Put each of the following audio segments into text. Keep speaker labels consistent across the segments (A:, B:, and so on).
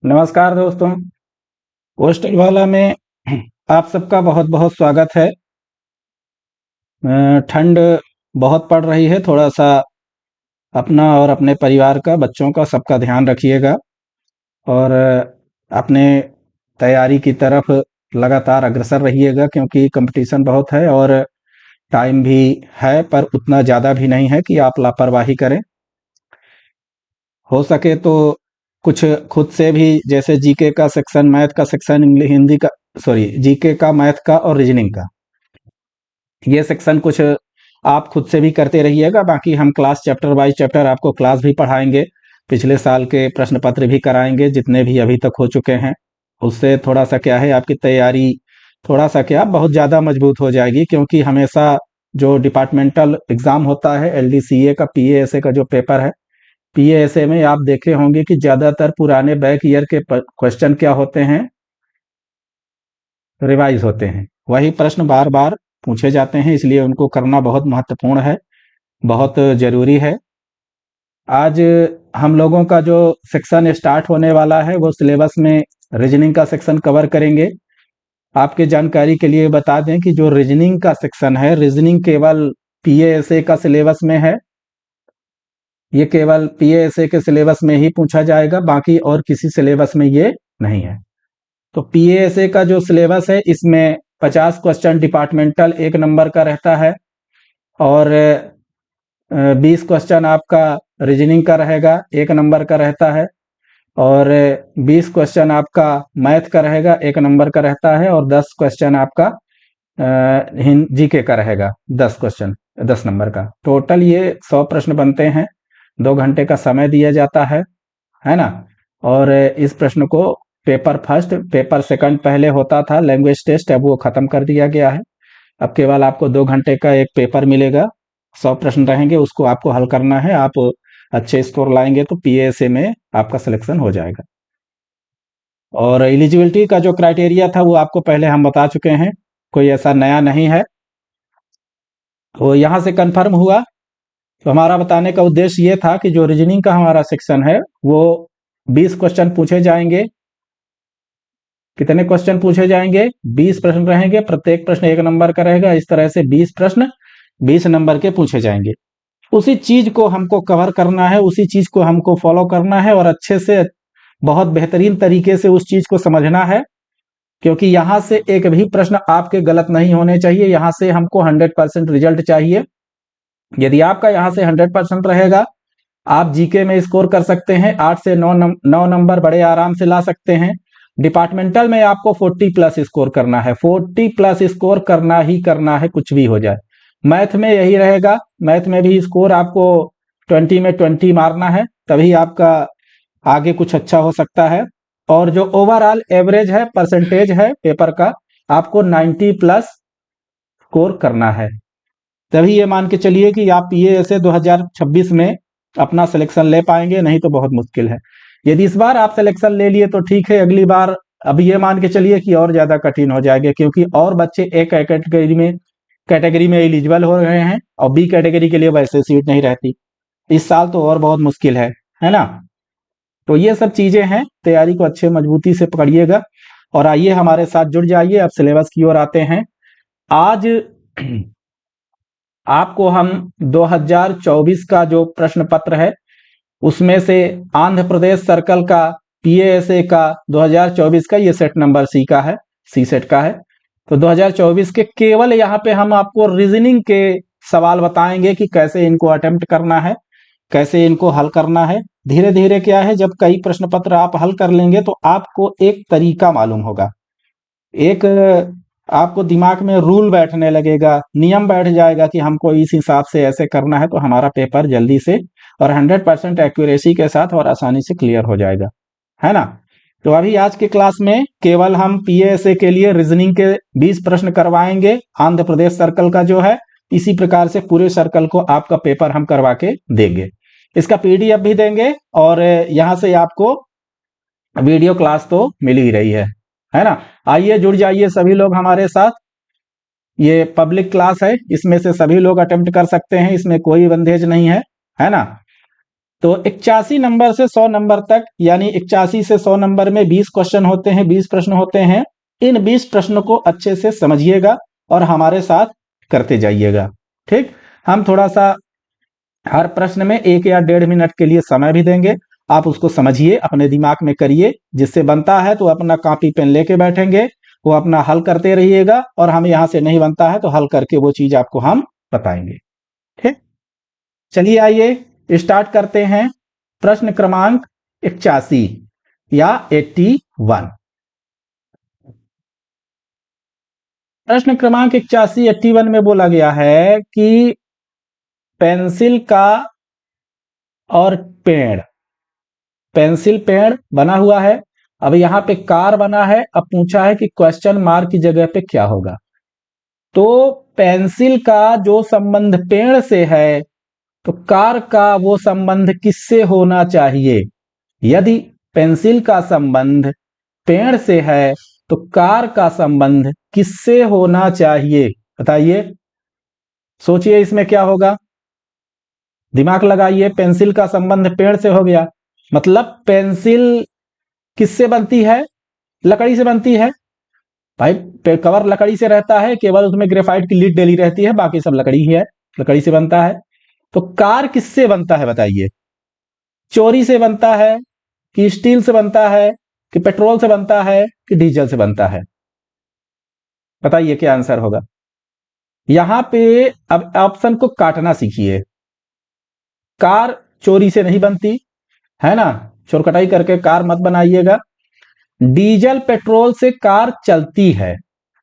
A: नमस्कार दोस्तों। पोस्टल वाला में आप सबका बहुत बहुत स्वागत है। ठंड बहुत पड़ रही है, थोड़ा सा अपना और अपने परिवार का, बच्चों का, सबका ध्यान रखिएगा और अपने तैयारी की तरफ लगातार अग्रसर रहिएगा, क्योंकि कंपटीशन बहुत है और टाइम भी है, पर उतना ज़्यादा भी नहीं है कि आप लापरवाही करें। हो सके तो कुछ खुद से भी, जैसे जीके का सेक्शन, मैथ का सेक्शन, हिंदी का, सॉरी, जीके का, मैथ का और रीजनिंग का, ये सेक्शन कुछ आप खुद से भी करते रहिएगा। बाकी हम क्लास चैप्टर बाय चैप्टर आपको क्लास भी पढ़ाएंगे, पिछले साल के प्रश्न पत्र भी कराएंगे जितने भी अभी तक हो चुके हैं। उससे थोड़ा सा क्या है, आपकी तैयारी थोड़ा सा क्या बहुत ज़्यादा मजबूत हो जाएगी, क्योंकि हमेशा जो डिपार्टमेंटल एग्ज़ाम होता है, एलडीसीए का, पीएएसए का जो पेपर है, पीएएसए में आप देखे होंगे कि ज़्यादातर पुराने बैक ईयर के क्वेश्चन क्या होते हैं, रिवाइज होते हैं। वही प्रश्न बार बार पूछे जाते हैं, इसलिए उनको करना बहुत महत्वपूर्ण है, बहुत ज़रूरी है। आज हम लोगों का जो सेक्शन स्टार्ट होने वाला है, वो सिलेबस में रीजनिंग का सेक्शन कवर करेंगे। आपके जानकारी के लिए बता दें कि जो रीजनिंग का सेक्शन है, रीजनिंग केवल पीएएसए का सिलेबस में है। ये केवल पीएएसए के सिलेबस में ही पूछा जाएगा, बाकी और किसी सिलेबस में ये नहीं है। तो पीएएसए का जो सिलेबस है, इसमें 50 क्वेश्चन डिपार्टमेंटल 1 नंबर का रहता है और 20 क्वेश्चन आपका रीजनिंग का रहेगा, 1 नंबर का रहता है, और 20 क्वेश्चन आपका मैथ का रहेगा, 1 नंबर का रहता है, और 10 क्वेश्चन आपका जीके का रहेगा, 10 क्वेश्चन 10 नंबर का। टोटल ये 100 प्रश्न बनते हैं, 2 घंटे का समय दिया जाता है ना। और इस प्रश्न को पेपर फर्स्ट, पेपर सेकंड पहले होता था लैंग्वेज टेस्ट, अब वो खत्म कर दिया गया है। अब केवल आपको 2 घंटे का एक पेपर मिलेगा, 100 प्रश्न रहेंगे, उसको आपको हल करना है। आप अच्छे स्कोर लाएंगे तो पीएएसए में आपका सिलेक्शन हो जाएगा। और एलिजिबिलिटी का जो क्राइटेरिया था वो आपको पहले हम बता चुके हैं, कोई ऐसा नया नहीं है। तो यहाँ से कंफर्म हुआ। तो हमारा बताने का उद्देश्य ये था कि जो रीजनिंग का हमारा सेक्शन है, वो 20 क्वेश्चन पूछे जाएंगे। कितने क्वेश्चन पूछे जाएंगे? 20 प्रश्न रहेंगे, प्रत्येक प्रश्न 1 नंबर का रहेगा। इस तरह से 20 प्रश्न 20 नंबर के पूछे जाएंगे। उसी चीज को हमको कवर करना है, उसी चीज को हमको फॉलो करना है और अच्छे से, बहुत बेहतरीन तरीके से उस चीज को समझना है, क्योंकि यहां से एक भी प्रश्न आपके गलत नहीं होने चाहिए। यहां से हमको 100% रिजल्ट चाहिए। यदि आपका यहां से 100% रहेगा, आप जीके में स्कोर कर सकते हैं, 8 से 9 नंबर बड़े आराम से ला सकते हैं। डिपार्टमेंटल में आपको 40 प्लस स्कोर करना है, 40 प्लस स्कोर करना ही करना है, कुछ भी हो जाए। मैथ में यही रहेगा, मैथ में भी स्कोर आपको 20 में 20 मारना है, तभी आपका आगे कुछ अच्छा हो सकता है। और जो ओवरऑल एवरेज है, परसेंटेज है पेपर का, आपको 90 प्लस स्कोर करना है। तभी ये मान के चलिए कि आप पीएएसए 2026 में अपना सिलेक्शन ले पाएंगे, नहीं तो बहुत मुश्किल है। यदि इस बार आप सिलेक्शन ले लिए तो ठीक है, अगली बार अब ये मान के चलिए कि और ज्यादा कठिन हो जाएगा, क्योंकि और बच्चे एक कैटेगरी में एलिजिबल हो रहे हैं और बी कैटेगरी के लिए वैसे सीट नहीं रहती। इस साल तो और बहुत मुश्किल है ना। तो ये सब चीजें हैं, तैयारी को अच्छे मजबूती से पकड़िएगा और आइए हमारे साथ जुड़ जाइए। अब सिलेबस की ओर आते हैं। आज आपको हम 2024 का जो प्रश्न पत्र है, उसमें से आंध्र प्रदेश सर्कल का, पीएएसए का 2024 का, ये सेट नंबर सी का है, सी सेट का है। तो 2024 के केवल यहाँ पे हम आपको रीजनिंग के सवाल बताएंगे कि कैसे इनको अटेम्प्ट करना है, कैसे इनको हल करना है। धीरे धीरे क्या है, जब कई प्रश्न पत्र आप हल कर लेंगे तो आपको एक तरीका मालूम होगा, एक आपको दिमाग में रूल बैठने लगेगा, नियम बैठ जाएगा कि हमको इस हिसाब से ऐसे करना है, तो हमारा पेपर जल्दी से और 100% एक्यूरेसी के साथ और आसानी से क्लियर हो जाएगा, है ना। तो अभी आज के क्लास में केवल हम पीएएसए के लिए रीजनिंग के 20 प्रश्न करवाएंगे, आंध्र प्रदेश सर्कल का जो है। इसी प्रकार से पूरे सर्कल को आपका पेपर हम करवा के देंगे, इसका पीडीएफ भी देंगे और यहाँ से आपको वीडियो क्लास तो मिल ही रही है ना। आइए जुड़ जाइए सभी लोग हमारे साथ। ये पब्लिक क्लास है, इसमें से सभी लोग अटेम्प्ट कर सकते हैं, इसमें कोई बंधेज नहीं है ना। तो 81 नंबर से 100 नंबर तक, यानी 81 से 100 नंबर में 20 क्वेश्चन होते हैं, 20 प्रश्न होते हैं। इन 20 प्रश्नों को अच्छे से समझिएगा और हमारे साथ करते जाइएगा। ठीक, हम थोड़ा सा हर प्रश्न में 1 या 1.5 मिनट के लिए समय भी देंगे। आप उसको समझिए, अपने दिमाग में करिए, जिससे बनता है तो अपना कॉपी पेन लेके बैठेंगे, वो अपना हल करते रहिएगा, और हम यहां से नहीं बनता है तो हल करके वो चीज आपको हम बताएंगे। ठीक, चलिए आइए स्टार्ट करते हैं। प्रश्न क्रमांक 81 या 81। प्रश्न क्रमांक 81 81 में बोला गया है कि पेंसिल का और पेड़, पेंसिल पेड़ बना हुआ है। अब यहाँ पे कार बना है। अब पूछा है कि क्वेश्चन मार्क की जगह पे क्या होगा। तो पेंसिल का जो संबंध पेड़ से है, तो कार का वो संबंध किससे होना चाहिए। यदि पेंसिल का संबंध पेड़ से है तो कार का संबंध किससे होना चाहिए, बताइए। सोचिए इसमें क्या होगा, दिमाग लगाइए। पेंसिल का संबंध पेड़ से हो गया, मतलब पेंसिल किससे बनती है, लकड़ी से बनती है। भाई कवर लकड़ी से रहता है, केवल उसमें ग्रेफाइट की लीड डली रहती है, बाकी सब लकड़ी ही है, लकड़ी से बनता है। तो कार किससे बनता है बताइए। चोरी से बनता है, कि स्टील से बनता है, कि पेट्रोल से बनता है, कि डीजल से बनता है। बताइए क्या आंसर होगा। यहां पे अब ऑप्शन को काटना सीखिए। कार चोरी से नहीं बनती है ना, चोरकटाई करके कार मत बनाइएगा। डीजल पेट्रोल से कार चलती है।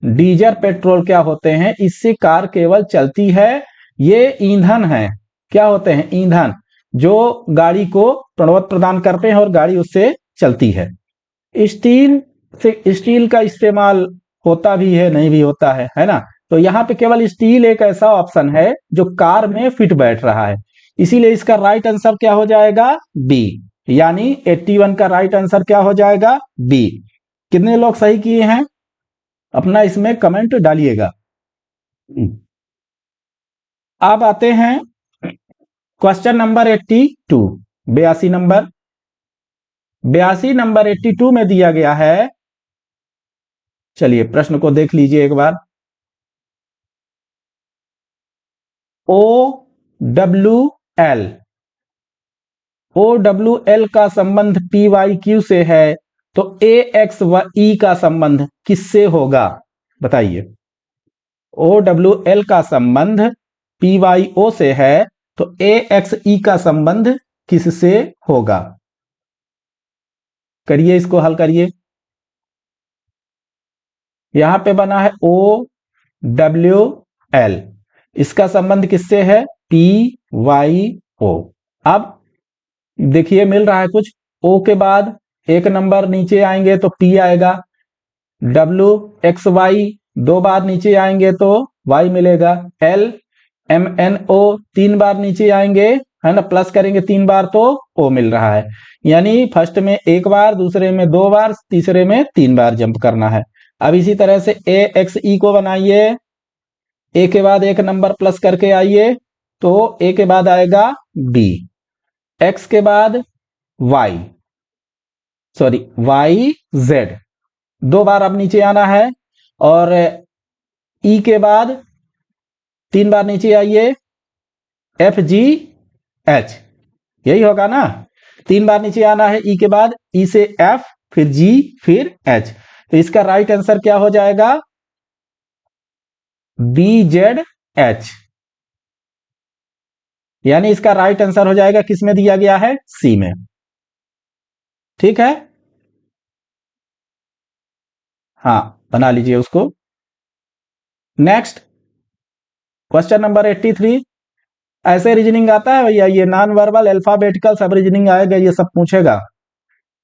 A: डीजल पेट्रोल क्या होते हैं, इससे कार केवल चलती है। ये ईंधन है, क्या होते हैं, ईंधन, जो गाड़ी को प्रणवत प्रदान करते हैं और गाड़ी उससे चलती है। स्टील से, स्टील का इस्तेमाल होता भी है, नहीं भी होता है ना। तो यहाँ पे केवल स्टील एक ऐसा ऑप्शन है जो कार में फिट बैठ रहा है, इसीलिए इसका राइट आंसर क्या हो जाएगा, बी। यानी 81 का राइट आंसर क्या हो जाएगा, बी। कितने लोग सही किए हैं, अपना इसमें कमेंट डालिएगा। अब आते हैं क्वेश्चन नंबर 82, 82 नंबर। 82 नंबर 82 में दिया गया है। चलिए प्रश्न को देख लीजिए एक बार। O W L, O W L का संबंध पी वाई क्यू से है, तो ए एक्स व ई का संबंध किससे होगा, बताइए। ओ डब्ल्यू एल का संबंध पी वाई ओ से है, तो ए एक्स ई का संबंध किससे होगा। करिए, इसको हल करिए। यहां पे बना है ओ डब्ल्यू एल, इसका संबंध किससे है, पी वाई ओ। अब देखिए मिल रहा है कुछ, ओ के बाद एक नंबर नीचे आएंगे तो पी आएगा, डब्ल्यू एक्स वाई दो बार नीचे आएंगे तो वाई मिलेगा, एल एम एन ओ तीन बार नीचे आएंगे, है ना, प्लस करेंगे तीन बार तो ओ मिल रहा है। यानी फर्स्ट में एक बार, दूसरे में दो बार, तीसरे में तीन बार जंप करना है। अब इसी तरह से ए एक्स ई को बनाइए, ए के बाद एक नंबर प्लस करके आइए, तो ए के बाद आएगा बी, एक्स के बाद वाई, सॉरी वाई जेड, दो बार अब नीचे आना है, और ई के बाद तीन बार नीचे आइए, एफ जी एच, यही होगा ना। तीन बार नीचे आना है ई के बाद, ई से एफ, फिर जी, फिर एच। तो इसका राइट आंसर क्या हो जाएगा, बी जेड एच। यानी इसका राइट आंसर हो जाएगा, किस में दिया गया है, सी में। ठीक है, हाँ बना लीजिए उसको। Next question number 83। ऐसे रीजनिंग आता है भैया, ये नॉन वर्बल अल्फाबेटिकल सब रीजनिंग आएगा, ये सब पूछेगा।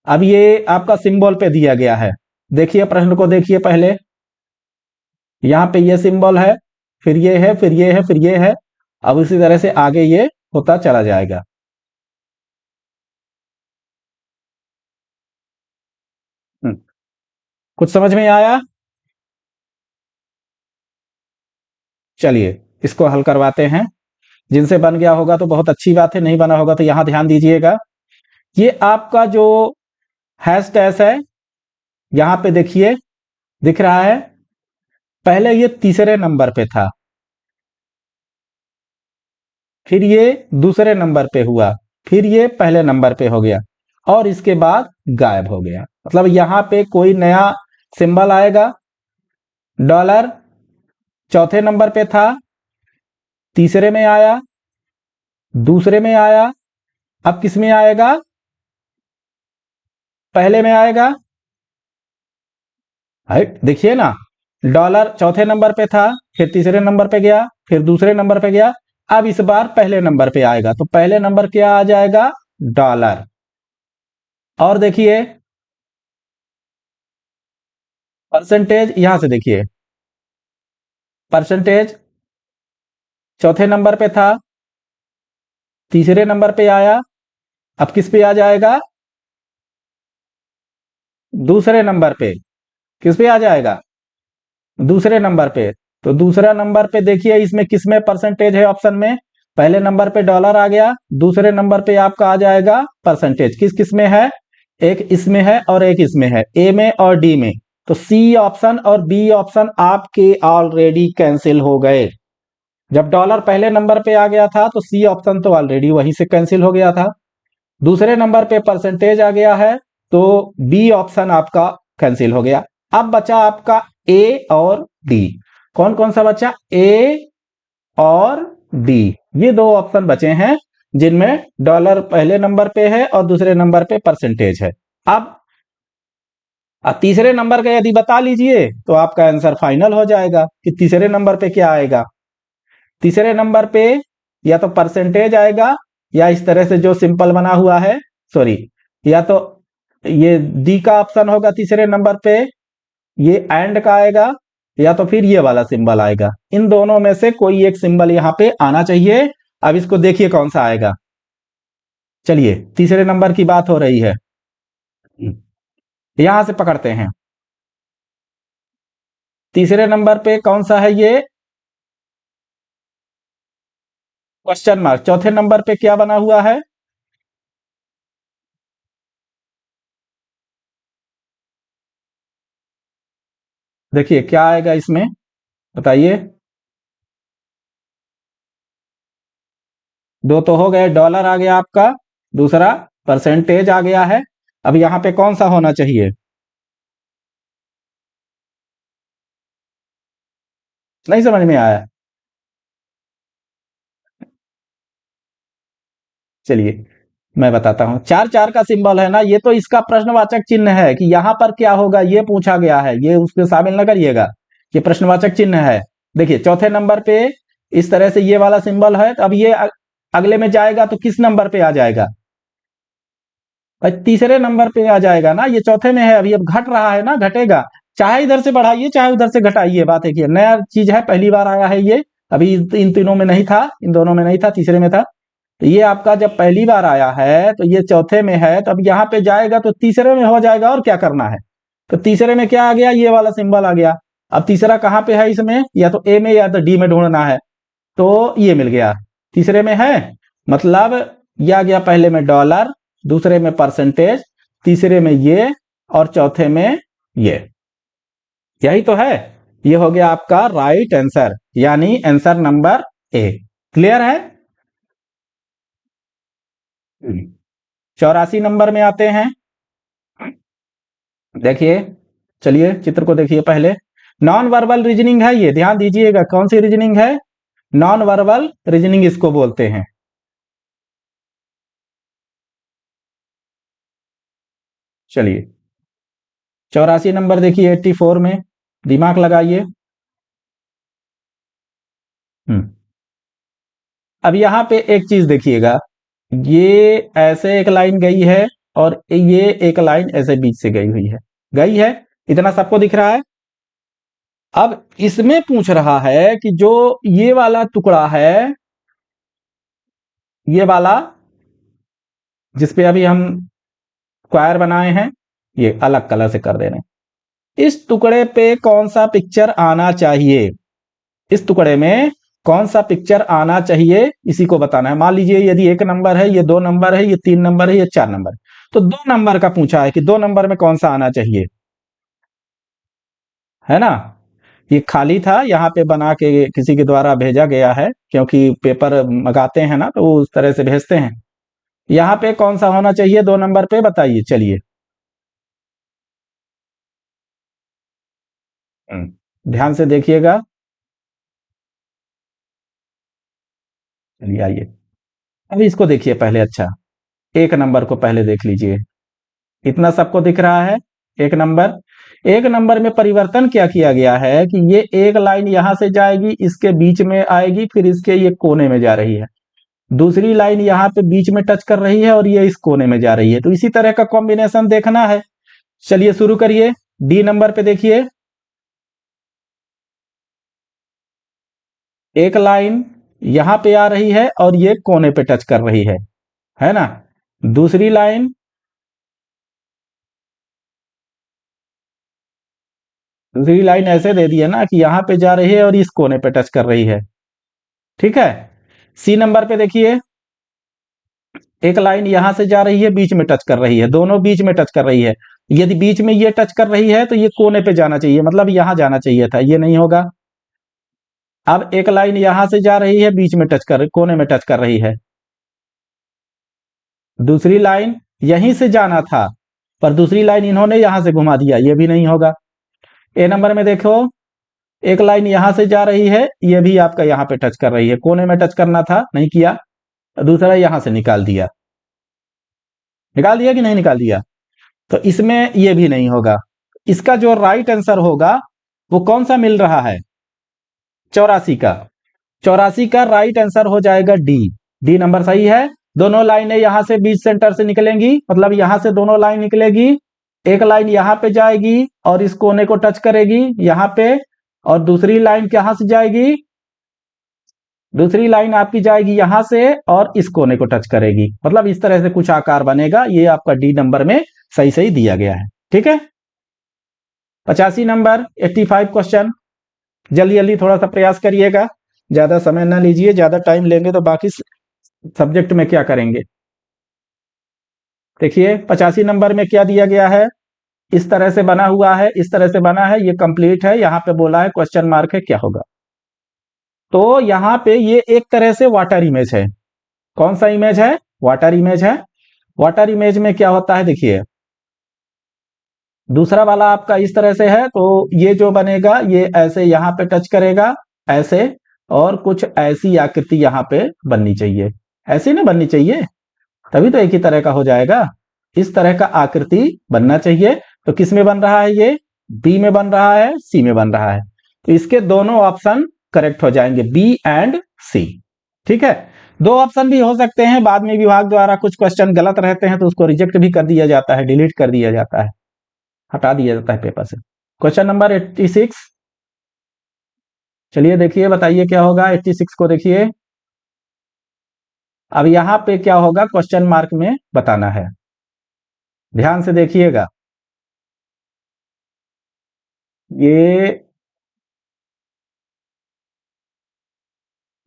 A: अब ये आपका सिंबल पे दिया गया है, देखिए प्रश्न को देखिए पहले। यहां पे ये सिंबल है, फिर ये है, फिर ये है, फिर ये है। अब इसी तरह से आगे ये होता चला जाएगा। कुछ समझ में आया, चलिए इसको हल करवाते हैं। जिनसे बन गया होगा तो बहुत अच्छी बात है, नहीं बना होगा तो यहां ध्यान दीजिएगा। ये आपका जो हैश टैग है, यहां पे देखिए दिख रहा है, पहले ये तीसरे नंबर पे था, फिर ये दूसरे नंबर पे हुआ, फिर ये पहले नंबर पे हो गया और इसके बाद गायब हो गया। मतलब यहां पे कोई नया सिंबल आएगा। डॉलर चौथे नंबर पे था, तीसरे में आया, दूसरे में आया, अब किस में आएगा? पहले में आएगा। देखिए ना, डॉलर चौथे नंबर पे था, फिर तीसरे नंबर पे गया, फिर दूसरे नंबर पे गया, अब इस बार पहले नंबर पे आएगा। तो पहले नंबर क्या आ जाएगा? डॉलर। और देखिए परसेंटेज, यहां से देखिए परसेंटेज चौथे नंबर पे था, तीसरे नंबर पे आया, अब किस पे आ जाएगा? दूसरे नंबर पे। किस पे आ जाएगा? दूसरे नंबर पे। तो दूसरा नंबर पे देखिए, इसमें किसमें परसेंटेज है? ऑप्शन में पहले नंबर पे डॉलर आ गया, दूसरे नंबर पे आपका आ जाएगा परसेंटेज। किस किस में है? एक इसमें है और एक इसमें है, ए में और डी में। तो सी ऑप्शन और बी ऑप्शन आपके ऑलरेडी कैंसिल हो गए। जब डॉलर पहले नंबर पे आ गया था तो सी ऑप्शन तो ऑलरेडी वहीं से कैंसिल हो गया था। दूसरे नंबर पे परसेंटेज आ गया है तो बी ऑप्शन आपका कैंसिल हो गया। अब बचा आपका ए और डी। कौन कौन सा बचा? ए और डी, ये दो ऑप्शन बचे हैं जिनमें डॉलर पहले नंबर पे है और दूसरे नंबर पे परसेंटेज है। अब तीसरे नंबर का यदि बता लीजिए तो आपका आंसर फाइनल हो जाएगा कि तीसरे नंबर पे क्या आएगा। तीसरे नंबर पे या तो परसेंटेज आएगा या इस तरह से जो सिंपल बना हुआ है, सॉरी, या तो ये डी का ऑप्शन होगा तीसरे नंबर पे, ये एंड का आएगा, या तो फिर ये वाला सिंबल आएगा। इन दोनों में से कोई एक सिंबल यहां पे आना चाहिए। अब इसको देखिए कौन सा आएगा। चलिए तीसरे नंबर की बात हो रही है, यहां से पकड़ते हैं। तीसरे नंबर पे कौन सा है? ये क्वेश्चन मार्क। चौथे नंबर पे क्या बना हुआ है? देखिए क्या आएगा इसमें, बताइए। दो तो हो गए, डॉलर आ गया आपका, दूसरा परसेंटेज आ गया है। अब यहां पे कौन सा होना चाहिए? नहीं समझ में आया? चलिए मैं बताता हूं। चार चार का सिंबल है ना, ये तो इसका प्रश्नवाचक चिन्ह है कि यहां पर क्या होगा ये पूछा गया है, ये उसमें शामिल न करिएगा, ये प्रश्नवाचक चिन्ह है। देखिए चौथे नंबर पे इस तरह से ये वाला सिंबल है, तो अब ये अगले में जाएगा तो किस नंबर पे आ जाएगा? भाई तीसरे नंबर पे आ जाएगा ना, ये चौथे में है, अभी अब घट रहा है ना, घटेगा। चाहे इधर से बढ़ाइए चाहे उधर से घटाइए, बात है कि नया चीज है, पहली बार आया है ये। अभी इन तीनों में नहीं था, इन दोनों में नहीं था, तीसरे में था। तो ये आपका जब पहली बार आया है तो ये चौथे में है, तो अब यहाँ पे जाएगा तो तीसरे में हो जाएगा। और क्या करना है? तो तीसरे में क्या आ गया? ये वाला सिंबल आ गया। अब तीसरा कहाँ पे है इसमें? या तो ए में या तो डी में ढूंढना है। तो ये मिल गया, तीसरे में है। मतलब ये आ गया पहले में डॉलर, दूसरे में परसेंटेज, तीसरे में ये और चौथे में ये। यही तो है। ये हो गया आपका राइट आंसर, यानी आंसर नंबर ए। क्लियर है? 84 नंबर में आते हैं। देखिए, चलिए चित्र को देखिए पहले। नॉन वर्बल रीजनिंग है ये, ध्यान दीजिएगा। कौन सी रीजनिंग है? नॉन वर्बल रीजनिंग इसको बोलते हैं। चलिए 84 नंबर देखिए, 84 में दिमाग लगाइए। अब यहां पे एक चीज देखिएगा, ये ऐसे एक लाइन गई है और ये एक लाइन ऐसे बीच से गई हुई है, गई है, इतना सबको दिख रहा है। अब इसमें पूछ रहा है कि जो ये वाला टुकड़ा है, ये वाला जिसपे अभी हम स्क्वायर बनाए हैं, ये अलग कलर से कर दे रहे हैं, इस टुकड़े पे कौन सा पिक्चर आना चाहिए? इस टुकड़े में कौन सा पिक्चर आना चाहिए इसी को बताना है। मान लीजिए यदि 1 नंबर है, ये 2 नंबर है, ये 3 नंबर है, ये 4 नंबर, तो 2 नंबर का पूछा है कि 2 नंबर में कौन सा आना चाहिए, है ना। ये खाली था, यहाँ पे बना के किसी के द्वारा भेजा गया है, क्योंकि पेपर मंगाते हैं ना तो वो उस तरह से भेजते हैं। यहाँ पे कौन सा होना चाहिए 2 नंबर पे, बताइए चलिए। ध्यान से देखिएगा। चलिए आइए, अभी इसको देखिए पहले। अच्छा, 1 नंबर को पहले देख लीजिए। इतना सबको दिख रहा है। 1 नंबर, 1 नंबर में परिवर्तन क्या किया गया है कि ये एक लाइन यहां से जाएगी, इसके बीच में आएगी, फिर इसके ये कोने में जा रही है। दूसरी लाइन यहाँ पे बीच में टच कर रही है और ये इस कोने में जा रही है। तो इसी तरह का कॉम्बिनेशन देखना है। चलिए शुरू करिए। डी नंबर पे देखिए, एक लाइन यहां पे आ रही है और ये कोने पे टच कर रही है ना। दूसरी लाइन, दूसरी लाइन ऐसे दे दी है ना कि यहां पे जा रही है और इस कोने पे टच कर रही है। ठीक है। सी नंबर पे देखिए, एक लाइन यहां से जा रही है, बीच में टच कर रही है, दोनों बीच में टच कर रही है। यदि बीच में ये टच कर रही है तो ये कोने पे जाना चाहिए, मतलब यहां जाना चाहिए था, ये नहीं होगा। अब एक लाइन यहां से जा रही है, बीच में टच कर, कोने में टच कर रही है। दूसरी लाइन यहीं से जाना था, पर दूसरी लाइन इन्होंने यहां से घुमा दिया, ये भी नहीं होगा। ए नंबर में देखो, एक लाइन यहां से जा रही है, ये भी आपका यहां पे टच कर रही है, कोने में टच करना था, नहीं किया। दूसरा यहां से निकाल दिया, निकाल दिया कि नहीं निकाल दिया, तो इसमें ये भी नहीं होगा। इसका जो राइट आंसर होगा वो कौन सा मिल रहा है, 84 का। 84 का राइट आंसर हो जाएगा डी। डी नंबर सही है। दोनों लाइनें यहां से बीच सेंटर से निकलेंगी, मतलब यहां से दोनों लाइन निकलेगी। एक लाइन यहां पे जाएगी और इस कोने को टच करेगी यहां पे, और दूसरी लाइन कहां से जाएगी, दूसरी लाइन आपकी जाएगी यहां से और इस कोने को टच करेगी, मतलब इस तरह से कुछ आकार बनेगा। ये आपका डी नंबर में सही सही दिया गया है। ठीक है। 85 नंबर, 85 क्वेश्चन। जल्दी जल्दी थोड़ा सा प्रयास करिएगा, ज्यादा समय ना लीजिए, ज्यादा टाइम लेंगे तो बाकी सब्जेक्ट में क्या करेंगे। देखिए 85 नंबर में क्या दिया गया है, इस तरह से बना हुआ है, इस तरह से बना है, ये कंप्लीट है। यहाँ पे बोला है क्वेश्चन मार्क है, क्या होगा। तो यहाँ पे ये एक तरह से वाटर इमेज है। कौन सा इमेज है, वाटर इमेज है। वाटर इमेज में क्या होता है, देखिए दूसरा वाला आपका इस तरह से है, तो ये जो बनेगा ये ऐसे यहाँ पे टच करेगा, ऐसे, और कुछ ऐसी आकृति यहाँ पे बननी चाहिए। ऐसी नहीं बननी चाहिए, तभी तो एक ही तरह का हो जाएगा। इस तरह का आकृति बनना चाहिए। तो किस में बन रहा है, ये बी में बन रहा है, सी में बन रहा है। तो इसके दोनों ऑप्शन करेक्ट हो जाएंगे, बी एंड सी। ठीक है। दो ऑप्शन भी हो सकते हैं, बाद में विभाग द्वारा कुछ क्वेश्चन गलत रहते हैं तो उसको रिजेक्ट भी कर दिया जाता है, डिलीट कर दिया जाता है, हटा दिया जाता है पेपर से। क्वेश्चन नंबर 86, चलिए देखिए बताइए क्या होगा। 86 को देखिए, अब यहां पे क्या होगा क्वेश्चन मार्क में बताना है, ध्यान से देखिएगा। ये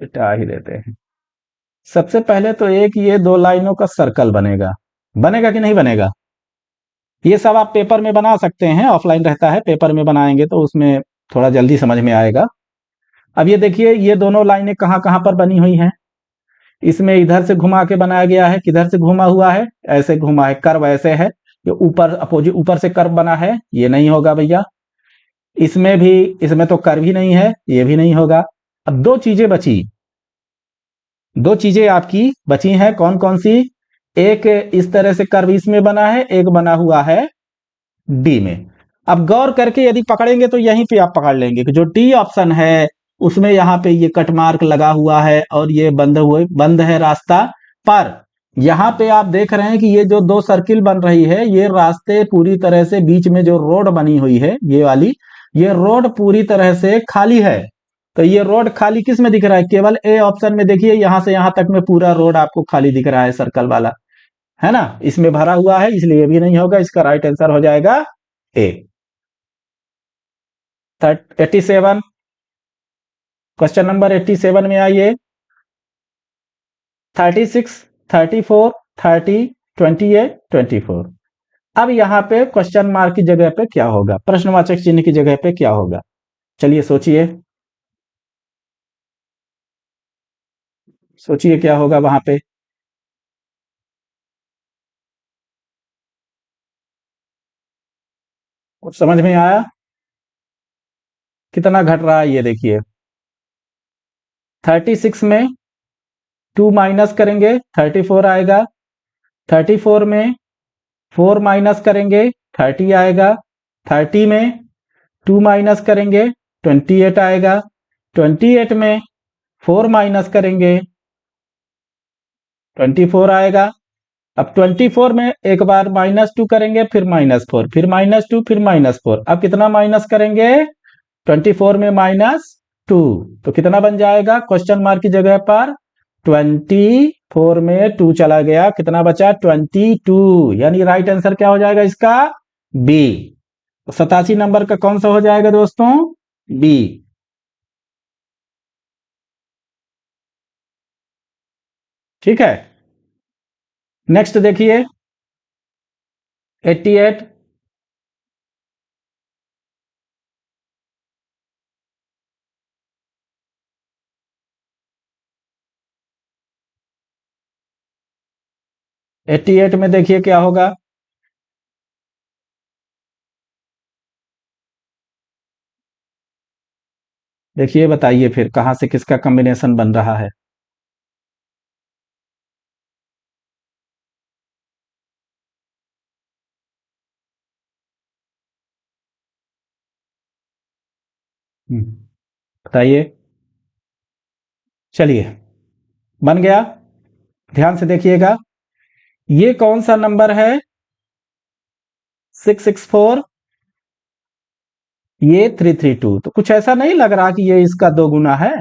A: हटा ही देते हैं। सबसे पहले तो एक ये 2 लाइनों का सर्कल बनेगा, बनेगा कि नहीं बनेगा। ये सब आप पेपर में बना सकते हैं, ऑफलाइन रहता है, पेपर में बनाएंगे तो उसमें थोड़ा जल्दी समझ में आएगा। अब ये देखिए ये दोनों लाइनें कहां कहां पर बनी हुई हैं। इसमें इधर से घुमा के बनाया गया है, किधर से घुमा हुआ है, ऐसे घुमा है, कर्व ऐसे है। ये ऊपर अपोजिट ऊपर से कर्व बना है, ये नहीं होगा भैया। इसमें भी, इसमें तो कर्व ही नहीं है, ये भी नहीं होगा। अब दो चीजें बची, दो चीजें आपकी बची हैं, कौन कौन सी। एक इस तरह से कर्व इसमें बना है, एक बना हुआ है डी में। अब गौर करके यदि पकड़ेंगे तो यहीं पे आप पकड़ लेंगे कि जो डी ऑप्शन है उसमें यहाँ पे ये कट मार्क लगा हुआ है और ये बंद है रास्ता। पर यहाँ पे आप देख रहे हैं कि ये जो दो सर्किल बन रही है, ये रास्ते पूरी तरह से, बीच में जो रोड बनी हुई है ये वाली, ये रोड पूरी तरह से खाली है। तो ये रोड खाली किस में दिख रहा है, केवल ए ऑप्शन में। देखिए यहां से यहां तक में पूरा रोड आपको खाली दिख रहा है, सर्कल वाला, है ना, इसमें भरा हुआ है, इसलिए ये भी नहीं होगा। इसका राइट आंसर हो जाएगा ए। 87, क्वेश्चन नंबर 87 में आइए। 36, 34, 30, 28, 24। अब यहाँ पे क्वेश्चन मार्क की जगह पे क्या होगा, प्रश्नवाचक चिन्ह की जगह पे क्या होगा? चलिए सोचिए, सोचिए क्या होगा वहां पे। कुछ समझ में आया? कितना घट रहा है ये देखिए। 36 में 2 माइनस करेंगे 34 आएगा। 34 में 4 माइनस करेंगे 30 आएगा। 30 में 2 माइनस करेंगे 28 आएगा। 28 में 4 माइनस करेंगे 24 आएगा। अब 24 में एक बार -2 करेंगे, फिर -4, फिर -2, फिर -4। अब कितना माइनस करेंगे? 24 में -2, तो कितना बन जाएगा? क्वेश्चन मार्क की जगह पर 24 में 2 चला गया, कितना बचा? 22। यानी राइट आंसर क्या हो जाएगा इसका? बी। 87 नंबर का कौन सा हो जाएगा दोस्तों? बी। ठीक है, नेक्स्ट देखिए 88। 88 में देखिए क्या होगा। देखिए बताइए फिर कहां से किसका कॉम्बिनेशन बन रहा है। बताइए। चलिए, बन गया। ध्यान से देखिएगा, ये कौन सा नंबर है? 664, ये 332। तो कुछ ऐसा नहीं लग रहा कि ये इसका दो गुना है।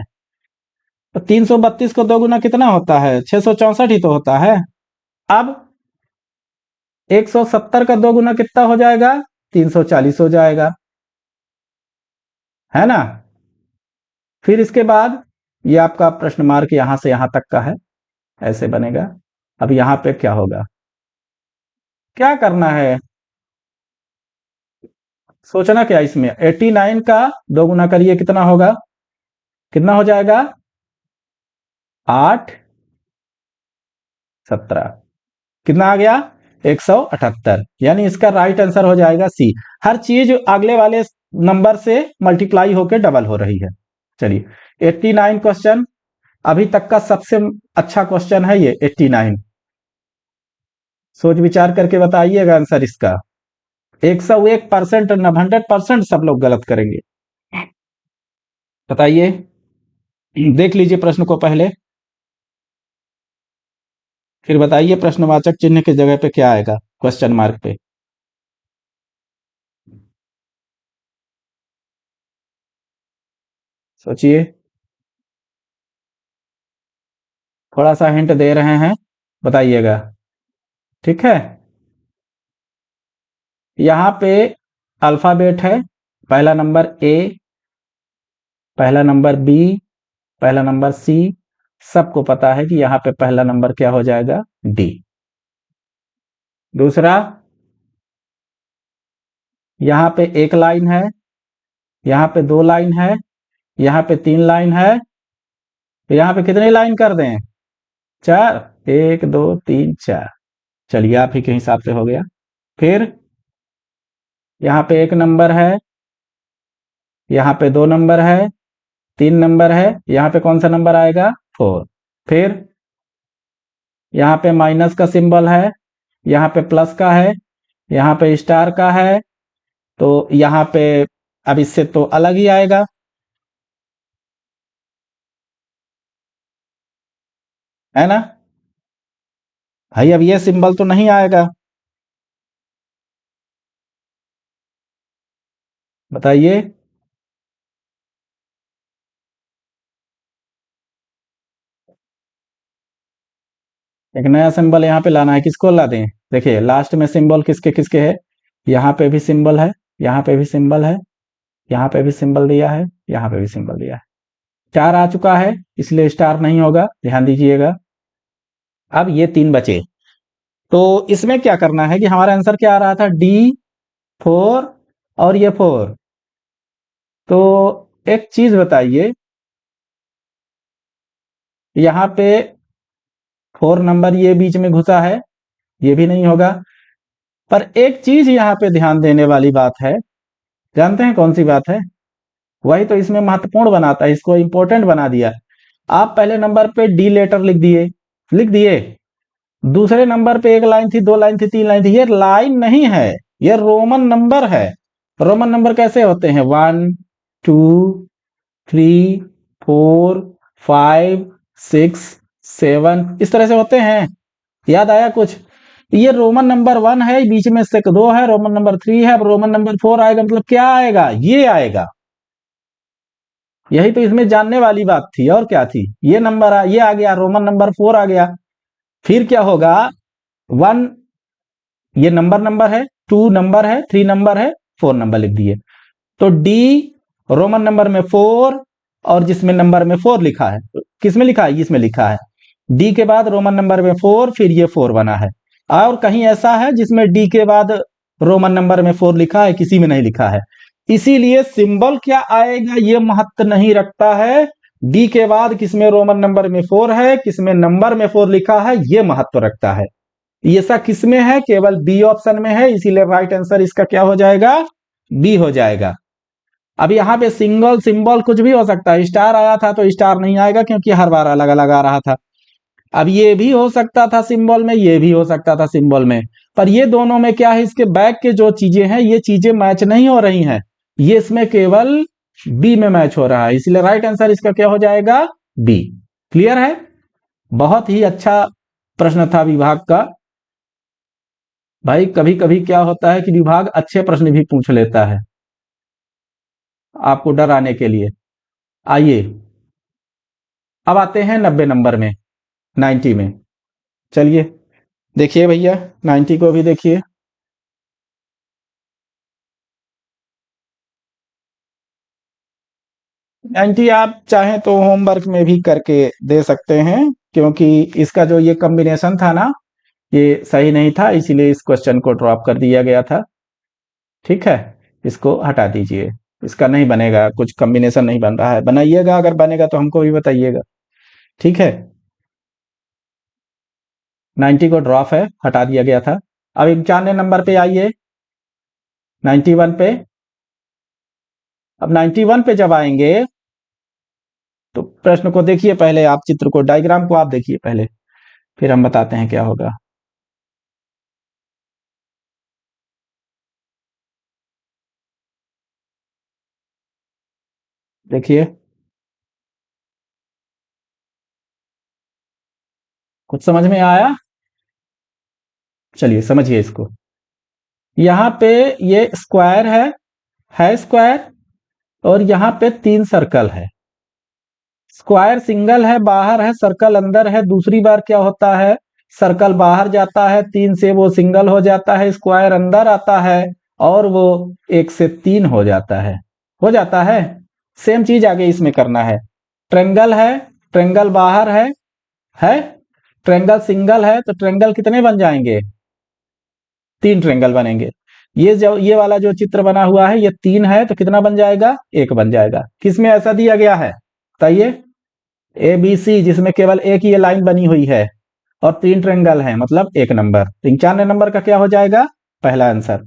A: तो 332 को दो गुना कितना होता है? 664 ही तो होता है। अब 170 का दो गुना कितना हो जाएगा? 340 हो जाएगा, है ना? फिर इसके बाद ये आपका प्रश्न मार्क यहां से यहां तक का है, ऐसे बनेगा। अब यहां पे क्या होगा, क्या करना है? सोचना क्या इसमें, 89 का दो गुना करिए, कितना होगा? कितना हो जाएगा? 8, 17। कितना आ गया? 178। यानी इसका राइट आंसर हो जाएगा सी। हर चीज अगले वाले नंबर से मल्टीप्लाई होकर डबल हो रही है। चलिए 89 क्वेश्चन, अभी तक का सबसे अच्छा क्वेश्चन है ये 89। सोच विचार करके बताइएगा आंसर इसका। 101% न 100% सब लोग गलत करेंगे। बताइए, देख लीजिए प्रश्न को पहले, फिर बताइए प्रश्नवाचक चिन्ह की जगह पे क्या आएगा क्वेश्चन मार्क पे। सोचिए, थोड़ा सा हिंट दे रहे हैं, बताइएगा। ठीक है, यहाँ पे अल्फाबेट है। पहला नंबर ए, पहला नंबर बी, पहला नंबर सी। सबको पता है कि यहाँ पे पहला नंबर क्या हो जाएगा? डी। दूसरा, यहाँ पे एक लाइन है, यहाँ पे दो लाइन है, यहाँ पे तीन लाइन है। तो यहाँ पे कितनी लाइन कर दें? 4। 1, 2, 3, 4। चलिए आप ही के हिसाब से हो गया। फिर यहाँ पे एक नंबर है, यहाँ पे दो नंबर है, तीन नंबर है, यहाँ पे कौन सा नंबर आएगा? 4। फिर यहाँ पे माइनस का सिंबल है, यहाँ पे प्लस का है, यहाँ पे स्टार का है। तो यहाँ पे अब इससे तो अलग ही आएगा, है ना भाई? अब ये सिंबल तो नहीं आएगा, बताइए। एक नया सिंबल यहाँ पे लाना है, किसको ला दें? देखिए लास्ट में सिंबल किसके किसके है, यहाँ पे भी सिंबल है, यहाँ पे भी सिंबल है, यहाँ पे भी सिंबल दिया है, यहाँ पे भी सिंबल दिया है। 4 आ चुका है, इसलिए स्टार नहीं होगा, ध्यान दीजिएगा। अब ये 3 बचे, तो इसमें क्या करना है कि हमारा आंसर क्या आ रहा था, D4 और ये 4। तो एक चीज बताइए, यहाँ पे 4 नंबर ये बीच में घुसा है, ये भी नहीं होगा। पर एक चीज यहाँ पे ध्यान देने वाली बात है, जानते हैं कौन सी बात है? वही तो इसमें महत्वपूर्ण बनाता है, इसको इंपॉर्टेंट बना दिया। आप पहले नंबर पे डी लेटर लिख दिए। दूसरे नंबर पे 1 लाइन थी, 2 लाइन थी, 3 लाइन थी, ये लाइन नहीं है, ये रोमन नंबर है। रोमन नंबर कैसे होते हैं, 1 2 3 4 5 6 7, इस तरह से होते हैं। याद आया कुछ? ये रोमन नंबर 1 है, बीच में से 2 है, रोमन नंबर 3 है, अब रोमन नंबर 4 आएगा, मतलब क्या आएगा, ये आएगा। यही तो इसमें जानने वाली बात थी, और क्या थी, ये नंबर ये आ गया, रोमन नंबर 4 आ गया। फिर क्या होगा, 1 ये नंबर है, 2 नंबर है, 3 नंबर है, 4 नंबर लिख दिए। तो डी रोमन नंबर में 4, और जिसमें नंबर में 4 लिखा है, किसमें लिखा है, इसमें लिखा है। डी के बाद रोमन नंबर में 4, फिर ये 4 बना है। और कहीं ऐसा है जिसमें डी के बाद रोमन नंबर में 4 लिखा है, किसी में नहीं लिखा है। इसीलिए सिंबल क्या आएगा ये महत्व नहीं रखता है, डी के बाद किसमें रोमन नंबर में 4 है, किसमें नंबर में 4 लिखा है, ये महत्व रखता है। ऐसा किसमें है, केवल बी ऑप्शन में है, इसीलिए राइट आंसर इसका क्या हो जाएगा, बी हो जाएगा। अब यहाँ पे सिंगल सिंबल कुछ भी हो सकता है, स्टार आया था तो स्टार नहीं आएगा क्योंकि हर बार अलग अलग आ रहा था। अब ये भी हो सकता था सिंबल में, ये भी हो सकता था सिंबल में, पर ये दोनों में क्या है, इसके बैक के जो चीजें हैं ये चीजें मैच नहीं हो रही हैं, ये इसमें केवल बी में मैच हो रहा है, इसलिए राइट आंसर इसका क्या हो जाएगा, बी। क्लियर है? बहुत ही अच्छा प्रश्न था विभाग का। भाई कभी कभी क्या होता है कि विभाग अच्छे प्रश्न भी पूछ लेता है आपको डराने के लिए। आइए अब आते हैं 90 नंबर में, 90 में। चलिए देखिए भैया, 90 को भी देखिए। 90 आप चाहें तो होमवर्क में भी करके दे सकते हैं, क्योंकि इसका जो ये कॉम्बिनेशन था ना, ये सही नहीं था, इसीलिए इस क्वेश्चन को ड्रॉप कर दिया गया था। ठीक है, इसको हटा दीजिए, इसका नहीं बनेगा, कुछ कॉम्बिनेशन नहीं बन रहा है, बनाइएगा, अगर बनेगा तो हमको भी बताइएगा। ठीक है, 90 को ड्रॉप है, हटा दिया गया था। अब 91 नंबर पे आइए, 91 पे। अब 91 पे जब आएंगे तो प्रश्न को देखिए पहले, आप चित्र को, डायग्राम को आप देखिए पहले, फिर हम बताते हैं क्या होगा। देखिए, कुछ समझ में आया? चलिए समझिए इसको। यहाँ पे ये स्क्वायर है स्क्वायर, और यहाँ पे 3 सर्कल है। स्क्वायर सिंगल है, बाहर है, सर्कल अंदर है। दूसरी बार क्या होता है, सर्कल बाहर जाता है, 3 से वो सिंगल हो जाता है, स्क्वायर अंदर आता है और वो 1 से 3 हो जाता है। सेम चीज आगे इसमें करना है। ट्रेंगल है, ट्रेंगल बाहर है, ट्रेंगल सिंगल है, तो ट्रेंगल कितने बन जाएंगे, 3 ट्रेंगल बनेंगे। ये वाला जो चित्र बना हुआ है, ये 3 है, तो कितना बन जाएगा, 1 बन जाएगा। किसमें ऐसा दिया गया है बताइए, ए बी सी, जिसमें केवल एक ये लाइन बनी हुई है और 3 ट्रेंगल है, मतलब 1 नंबर। 95 नंबर का क्या हो जाएगा, पहला आंसर।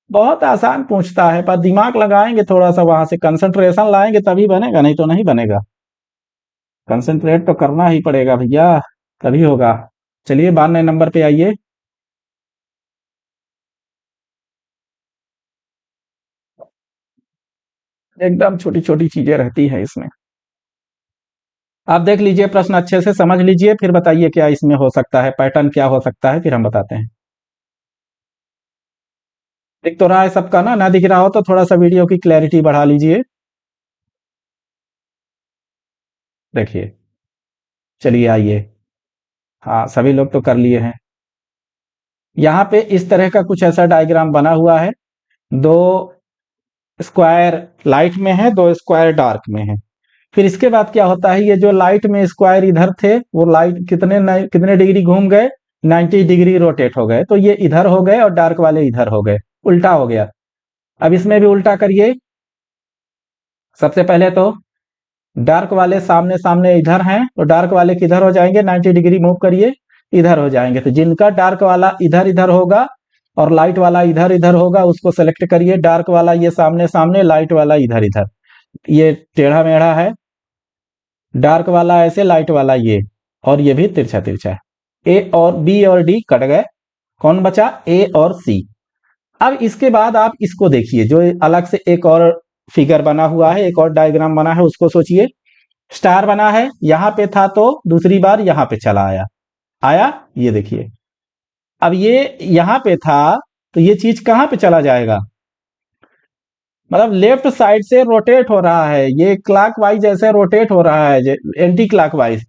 A: बहुत आसान पूछता है, पर दिमाग लगाएंगे थोड़ा सा, वहां से कंसंट्रेशन लाएंगे तभी बनेगा, नहीं तो नहीं बनेगा। कंसंट्रेट तो करना ही पड़ेगा भैया, तभी होगा। चलिए 92 नंबर पे आइए। एकदम छोटी छोटी चीजें रहती है इसमें। आप देख लीजिए प्रश्न अच्छे से समझ लीजिए, फिर बताइए क्या इसमें हो सकता है, पैटर्न क्या हो सकता है, फिर हम बताते हैं। दिख तो रहा है सबका ना दिख रहा हो तो थोड़ा सा वीडियो की क्लैरिटी बढ़ा लीजिए। देखिए, चलिए आइए। हाँ, सभी लोग तो कर लिए हैं। यहाँ पे इस तरह का कुछ ऐसा डायग्राम बना हुआ है, 2 स्क्वायर लाइट में है, 2 स्क्वायर डार्क में है। फिर इसके बाद क्या होता है, ये जो लाइट में स्क्वायर इधर थे वो लाइट कितने डिग्री घूम गए, 90 डिग्री रोटेट हो गए, तो ये इधर हो गए और डार्क वाले इधर हो गए, उल्टा हो गया। अब इसमें भी उल्टा करिए। सबसे पहले तो डार्क वाले सामने सामने इधर हैं, तो डार्क वाले किधर हो जाएंगे, 90 डिग्री मूव करिए, इधर हो जाएंगे। तो जिनका डार्क वाला इधर इधर होगा और लाइट वाला इधर इधर होगा उसको सेलेक्ट करिए। डार्क वाला ये सामने सामने, लाइट वाला इधर इधर, ये टेढ़ा मेढ़ा है। डार्क वाला ऐसे, लाइट वाला ये, और ये भी तिरछा तिरछा है। ए और बी और डी कट गए, कौन बचा, ए और सी। अब इसके बाद आप इसको देखिए, जो अलग से एक और फिगर बना हुआ है, एक और डायग्राम बना है, उसको सोचिए। स्टार बना है, यहां पे था तो दूसरी बार यहां पे चला आया, आया, ये देखिए। अब ये यहां पे था तो ये चीज कहां पे चला जाएगा, मतलब लेफ्ट साइड से रोटेट हो रहा है, ये क्लॉकवाइज ऐसे रोटेट हो रहा है, एंटी क्लॉकवाइज।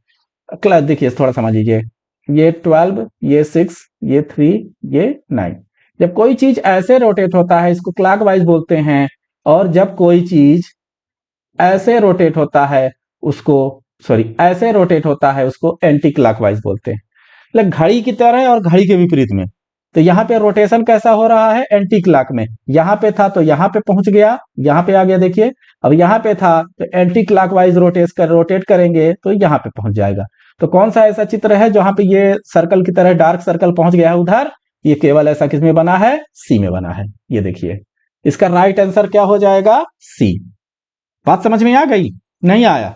A: देखिए थोड़ा समझ लीजिए, ये 12, ये 6, ये 3, ये 9। जब कोई चीज ऐसे रोटेट होता है इसको क्लॉकवाइज बोलते हैं, और जब कोई चीज ऐसे रोटेट होता है उसको, सॉरी ऐसे रोटेट होता है उसको एंटी क्लॉकवाइज बोलते हैं। मतलब घड़ी की तरह और घड़ी के विपरीत में। तो यहाँ पे रोटेशन कैसा हो रहा है, एंटी क्लॉक में। यहाँ पे था तो यहाँ पे पहुंच गया, यहाँ पे आ गया, देखिए। अब यहाँ पे था तो एंटी क्लॉकवाइज रोटेट करेंगे तो यहाँ पे पहुंच जाएगा। तो कौन सा ऐसा चित्र है जहां पे ये सर्कल की तरह डार्क सर्कल पहुंच गया है उधर, ये केवल ऐसा किसमें बना है, सी में बना है। ये देखिए, इसका राइट आंसर क्या हो जाएगा, सी। बात समझ में आ गई, नहीं आया?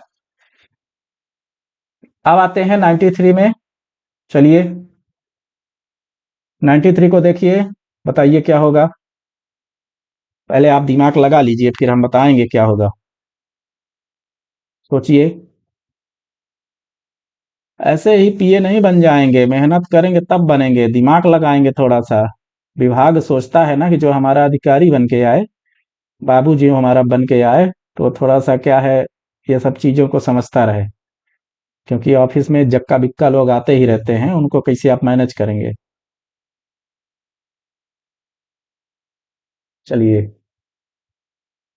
A: अब आते हैं 93 में। चलिए 93 को देखिए, बताइए क्या होगा। पहले आप दिमाग लगा लीजिए, फिर हम बताएंगे क्या होगा। सोचिए, ऐसे ही पीए नहीं बन जाएंगे, मेहनत करेंगे तब बनेंगे, दिमाग लगाएंगे थोड़ा सा। विभाग सोचता है ना कि जो हमारा अधिकारी बन के आए, बाबू जी हमारा बन के आए, तो थोड़ा सा क्या है, ये सब चीजों को समझता रहे। क्योंकि ऑफिस में जक्का बिक्का लोग आते ही रहते हैं, उनको कैसे आप मैनेज करेंगे। चलिए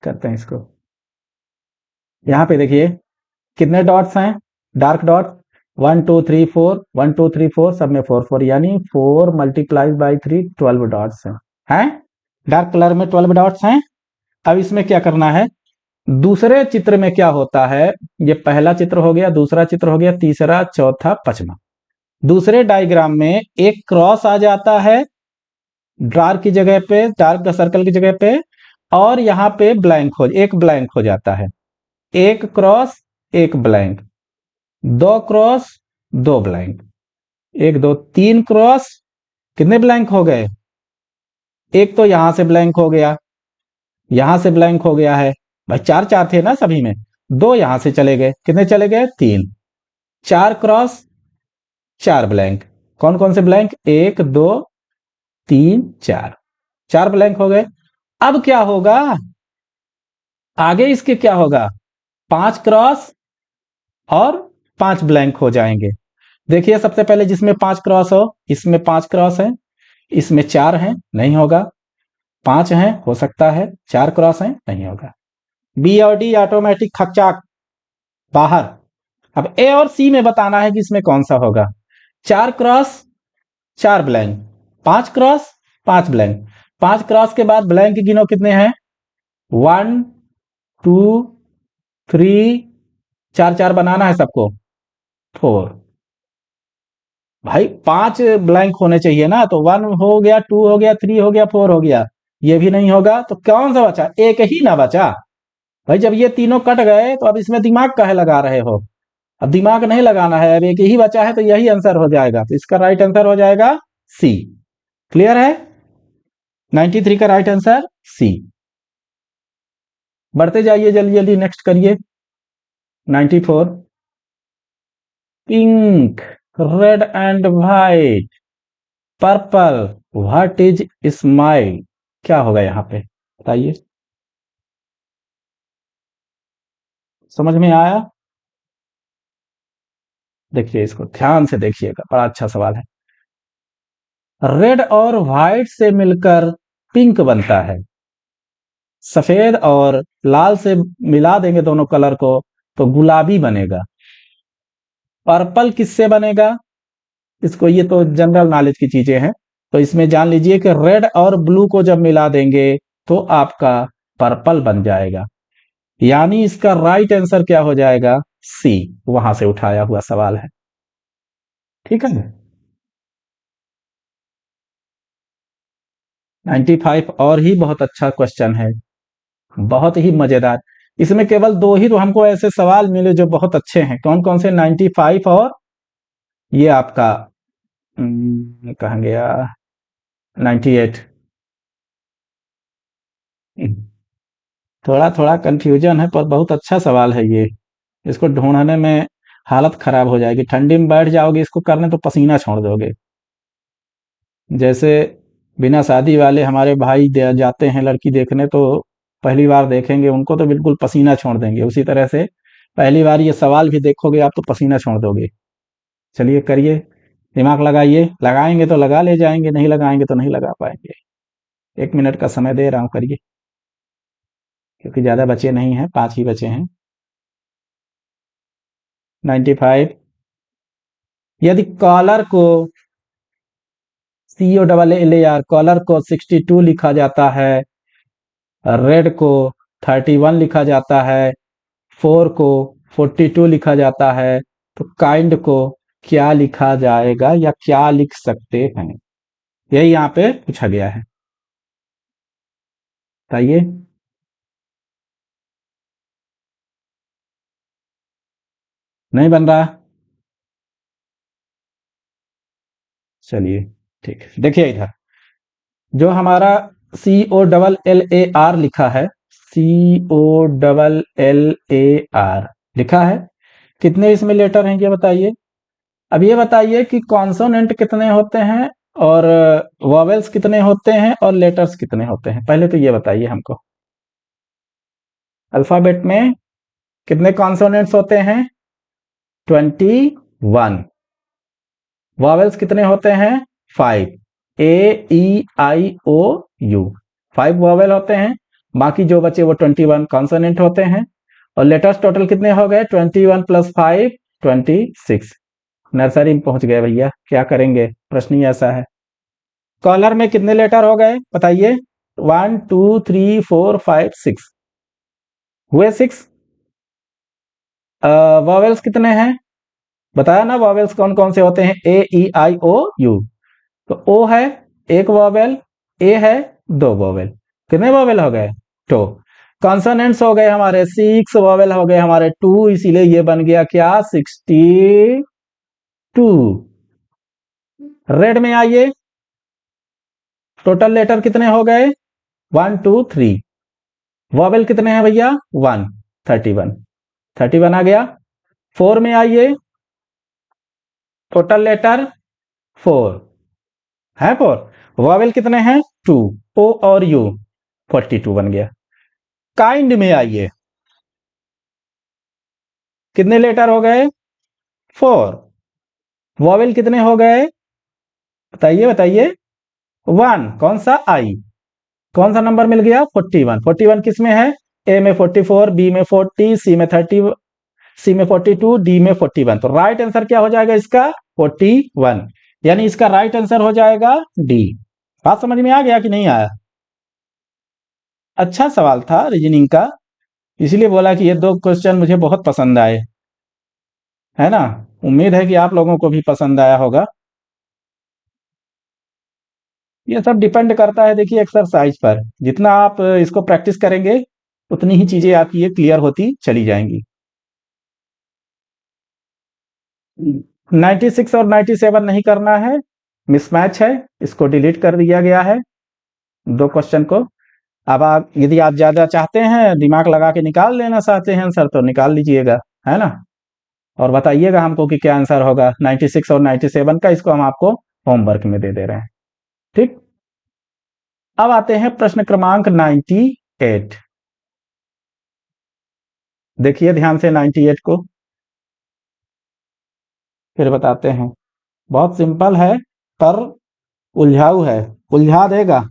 A: करते हैं इसको। यहाँ पे देखिए कितने डॉट्स हैं, डार्क डॉट, 1 2 3 4, 1 2 3 4, सब में 4 4, यानी 4 मल्टीप्लाइड बाई 3, 12 डॉट्स हैं। डार्क कलर में 12 डॉट्स हैं। अब इसमें क्या करना है, दूसरे चित्र में क्या होता है, ये पहला चित्र हो गया, दूसरा चित्र हो गया, तीसरा, चौथा, पांचवा। दूसरे डायग्राम में एक क्रॉस आ जाता है डार्क की जगह पे, डार्क सर्कल की जगह पे, और यहाँ पे एक ब्लैंक हो जाता है। एक क्रॉस, एक ब्लैंक, दो क्रॉस, दो ब्लैंक, एक दो तीन क्रॉस, कितने ब्लैंक हो गए, एक तो यहां से ब्लैंक हो गया, यहां से ब्लैंक हो गया है, भाई चार चार थे ना सभी में, दो यहां से चले गए, कितने चले गए, तीन। चार क्रॉस, चार ब्लैंक, कौन कौन से ब्लैंक, एक दो तीन चार, चार ब्लैंक हो गए। अब क्या होगा, आगे इसके क्या होगा, पांच क्रॉस और पांच ब्लैंक हो जाएंगे। देखिए सबसे पहले जिसमें पांच क्रॉस हो, इसमें पांच क्रॉस है, इसमें चार है, नहीं होगा। पांच है, हो सकता है, चार क्रॉस है, नहीं होगा। बी और डी ऑटोमेटिक खचाक बाहर। अब ए और सी में बताना है कि इसमें कौन सा होगा। चार क्रॉस, चार ब्लैंक, पांच क्रॉस, पांच ब्लैंक। पांच क्रॉस के बाद ब्लैंक गिनो कितने हैं, 1 2 3, चार चार बनाना है सबको, 4। भाई पांच ब्लैंक होने चाहिए ना, तो 1 हो गया, 2 हो गया, 3 हो गया, 4 हो गया, ये भी नहीं होगा, तो कौन सा बचा, एक ही ना बचा। भाई जब ये तीनों कट गए तो अब इसमें दिमाग काहे लगा रहे हो, अब दिमाग नहीं लगाना है, अब एक ही बचा है तो यही आंसर हो जाएगा, तो इसका राइट आंसर हो जाएगा सी। क्लियर है, 93 का राइट आंसर सी। बढ़ते जाइए, जल्दी जल्दी नेक्स्ट करिए। 94, pink, red and white, purple, what is smile, क्या होगा यहाँ पे, बताइए। समझ में आया, देखिए इसको ध्यान से देखिएगा, बड़ा अच्छा सवाल है। रेड और व्हाइट से मिलकर पिंक बनता है, सफेद और लाल से मिला देंगे दोनों कलर को तो गुलाबी बनेगा। पर्पल किससे बनेगा? इसको, ये तो जनरल नॉलेज की चीजें हैं, तो इसमें जान लीजिए कि रेड और ब्लू को जब मिला देंगे तो आपका पर्पल बन जाएगा। यानी इसका राइट आंसर क्या हो जाएगा? सी। वहां से उठाया हुआ सवाल है। ठीक है। 95 और ही बहुत अच्छा क्वेश्चन है, बहुत ही मजेदार। इसमें केवल दो ही तो हमको ऐसे सवाल मिले जो बहुत अच्छे हैं। कौन कौन से? 95 और ये आपका कहाँ गया? 98। थोड़ा थोड़ा कंफ्यूजन है, पर बहुत अच्छा सवाल है ये। इसको ढूंढने में हालत खराब हो जाएगी। ठंडी में बैठ जाओगे इसको करने तो पसीना छोड़ दोगे। जैसे बिना शादी वाले हमारे भाई जाते हैं लड़की देखने, तो पहली बार देखेंगे उनको तो बिल्कुल पसीना छोड़ देंगे, उसी तरह से पहली बार ये सवाल भी देखोगे आप तो पसीना छोड़ दोगे। चलिए करिए, दिमाग लगाइए, लगाएंगे तो लगा ले जाएंगे, नहीं लगाएंगे तो नहीं लगा पाएंगे। 1 मिनट का समय दे रहा हूं, करिए, क्योंकि ज्यादा बचे नहीं हैं, 5 ही बचे हैं। 95। यदि कॉलर को, COLLAR, कॉलर को 62 लिखा जाता है, रेड को 31 लिखा जाता है, 4 को 42 लिखा जाता है, तो काइंड को क्या लिखा जाएगा या क्या लिख सकते हैं? यही यहाँ पे पूछा गया है, बताइए। नहीं बन रहा? चलिए ठीक है, देखिए इधर जो हमारा COLLAR लिखा है, COLLAR लिखा है, कितने इसमें लेटर हैं ये बताइए। अब ये बताइए कि कॉन्सोनेंट कितने होते हैं और वॉवेल्स कितने होते हैं और लेटर्स कितने होते हैं, पहले तो ये बताइए हमको। अल्फाबेट में कितने कॉन्सोनेंट्स होते हैं? 21। वॉवेल्स कितने होते हैं? 5। AEIOU, 5 वॉवेल होते हैं, बाकी जो बचे वो 21 कॉन्सोनेंट होते हैं। और लेटर्स टोटल कितने हो गए? 21 + 5 26। नर्सरी में पहुंच गए भैया, क्या करेंगे, प्रश्न ही ऐसा है। कॉलर में कितने लेटर हो गए बताइए? 1 2 3 4 5 6 हुए, 6। वॉवेल्स कितने हैं बताया ना? वॉवेल्स कौन कौन से होते हैं? AEIOU। तो ओ है एक वॉवेल, ए है 2 वॉवेल, कितने वॉवेल हो गए? 2। कॉन्सोनेंट्स हो गए हमारे 6 वॉवेल हो गए हमारे 2, इसीलिए ये बन गया क्या? 62। रेड में आइए, टोटल लेटर कितने हो गए? 1 2 3। वॉवेल कितने हैं भैया? 1, 31। 31 आ गया। 4 में आइए, टोटल लेटर 4 है, 4। वॉवेल कितने हैं? 2, ओ और यू, 42 बन गया। काइंड में आइए, कितने लेटर हो गए? 4। वॉवेल कितने हो गए बताइए बताइए? 1, कौन सा? आई। कौन सा नंबर मिल गया? 41। 41 किस में है? ए में 44, बी में 40, सी में 30, सी में 42, डी में 41। तो राइट आंसर क्या हो जाएगा इसका? 41। यानी इसका राइट आंसर हो जाएगा डी। बात समझ में आ गया कि नहीं आया? अच्छा सवाल था रीजनिंग का, इसलिए बोला कि ये 2 क्वेश्चन मुझे बहुत पसंद आए, है ना? उम्मीद है कि आप लोगों को भी पसंद आया होगा। ये सब डिपेंड करता है देखिए एक्सरसाइज पर, जितना आप इसको प्रैक्टिस करेंगे उतनी ही चीजें आपकी ये क्लियर होती चली जाएंगी। 96 और 97 नहीं करना है, मिसमैच है, इसको डिलीट कर दिया गया है 2 क्वेश्चन को। अब आप, यदि आप ज्यादा चाहते हैं, दिमाग लगा के निकाल लेना चाहते हैं आंसर, तो निकाल लीजिएगा, है ना? और बताइएगा हमको कि क्या आंसर होगा 96 और 97 का, इसको हम आपको होमवर्क में दे दे रहे हैं। ठीक, अब आते हैं प्रश्न क्रमांक 98। देखिए ध्यान से 98 को, फिर बताते हैं। बहुत सिंपल है, पर उलझाऊ है, उलझा देगा।